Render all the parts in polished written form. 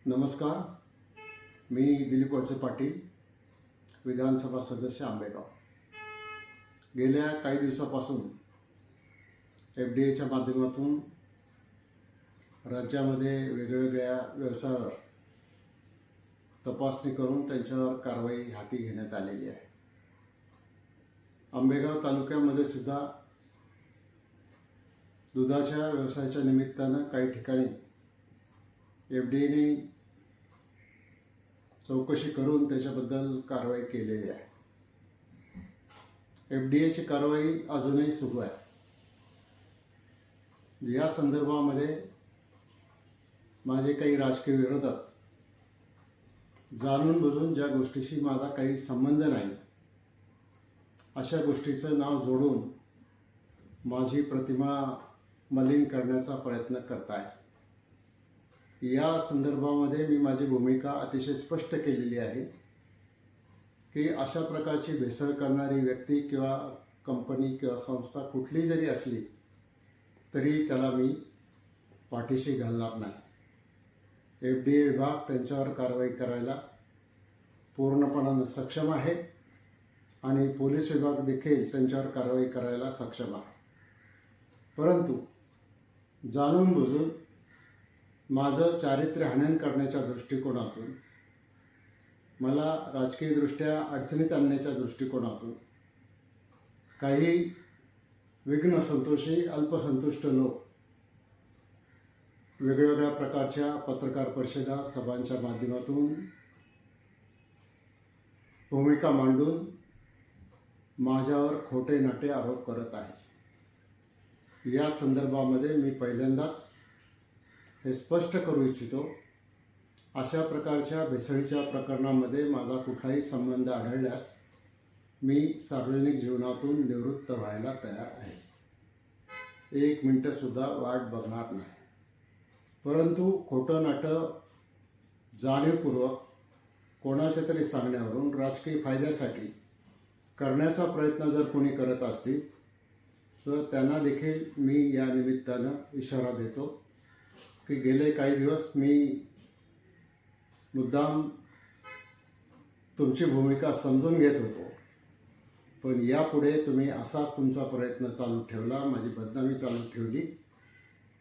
नमस्कार. मी दिलीप वळसे पाटील, विधानसभा सदस्य आंबेगाव. गेल्या काही दिवसापासून FDA च्या माध्यमातून राज्यामध्ये वेगवेगळ्या व्यवसायावर तपासणी करून त्यांच्यावर कारवाई हाती घेण्यात आलेली आहे. आंबेगाव तालुक्यामध्ये सुद्धा दुधाच्या व्यवसायाच्या निमित्तानं काही ठिकाणी FDAने चौकशी करून त्याच्याबद्दल कारवाई केलेली आहे. FDAची कारवाई अजूनही सुरू आहे. या संदर्भामध्ये माझे काही राजकीय विरोधक जाणून बुजून ज्या गोष्टीशी माझा काही संबंध नाही अशा गोष्टीचं नाव जोडून माझी प्रतिमा मलिन करण्याचा प्रयत्न करत आहे. या संदर्भामध्ये मी माझी भूमिका अतिशय स्पष्ट केलेली आहे की अशा प्रकारची भेसळ करणारी व्यक्ती किंवा कंपनी किंवा संस्था कुठली जरी असली तरी त्याला मी पाठीशी घालणार नाही. FDA विभाग त्यांच्यावर कारवाई करायला पूर्णपणाने सक्षम आहे आणि पोलीस विभाग देखील त्यांच्यावर कारवाई करायला सक्षम आहे. परंतु जाणून बुजून माझं चारित्र्य हनन करण्याच्या दृष्टिकोनातून, मला राजकीयदृष्ट्या अडचणीत आणण्याच्या दृष्टिकोनातून काही विघ्नसंतोषी अल्पसंतुष्ट लोक वेगवेगळ्या प्रकारच्या पत्रकार परिषदा, सभांच्या माध्यमातून भूमिका मांडून माझ्यावर खोटे नाटे आरोप करत आहेत. या संदर्भामध्ये मी पहिल्यांदाच हे स्पष्ट करू इच्छितो, अशा प्रकारच्या भेसळीच्या प्रकरणामध्ये माझा कुठलाही संबंध आढळल्यास मी सार्वजनिक जीवनातून निवृत्त व्हायला तयार आहे. 1 मिनिटंसुद्धा वाट बघणार नाही. परंतु खोटं नाटं जाणीवपूर्वक कोणाच्या तरी सांगण्यावरून राजकीय फायद्यासाठी करण्याचा प्रयत्न जर कोणी करत असतील तर त्यांना देखील मी या निमित्तानं इशारा देतो की गेले काही दिवस मी मुद्दाम तुमची भूमिका समजून घेत होतो, पण यापुढे तुम्ही असाच तुमचा प्रयत्न चालू ठेवला, माझी बदनामी चालू ठेवली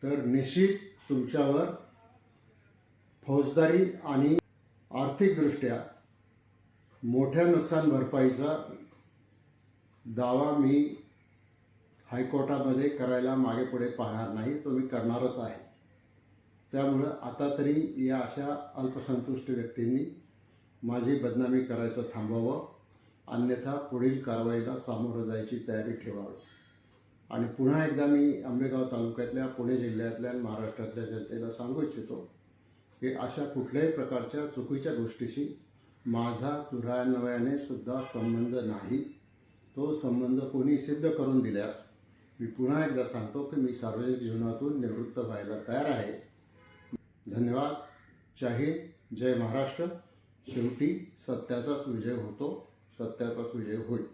तर निश्चित तुमच्यावर फौजदारी आणि आर्थिकदृष्ट्या मोठ्या नुकसान भरपाईचा दावा मी हायकोर्टामध्ये करायला मागे पुढे पाहणार नाही, तो मी करणारच आहे. त्यामुळं आता तरी या अशा अल्पसंतुष्ट व्यक्तींनी माझी बदनामी करायचं थांबवावं, अन्यथा पुढील कारवाईला सामोरं जायची तयारी ठेवावी. आणि पुन्हा एकदा मी आंबेगाव तालुक्यातल्या, पुणे जिल्ह्यातल्या आणि महाराष्ट्रातल्या जनतेला सांगू इच्छितो की अशा कुठल्याही प्रकारच्या चुकीच्या गोष्टीशी माझा दुरान्वयाने सुद्धा संबंध नाही. तो संबंध कोणी सिद्ध करून दिल्यास मी पुन्हा एकदा सांगतो की मी सार्वजनिक जीवनातून निवृत्त व्हायला तयार आहे. धन्यवाद. जय हिंद, जय महाराष्ट्र. शेवटी सत्याचाच विजय होतो, सत्याचाच विजय होईल.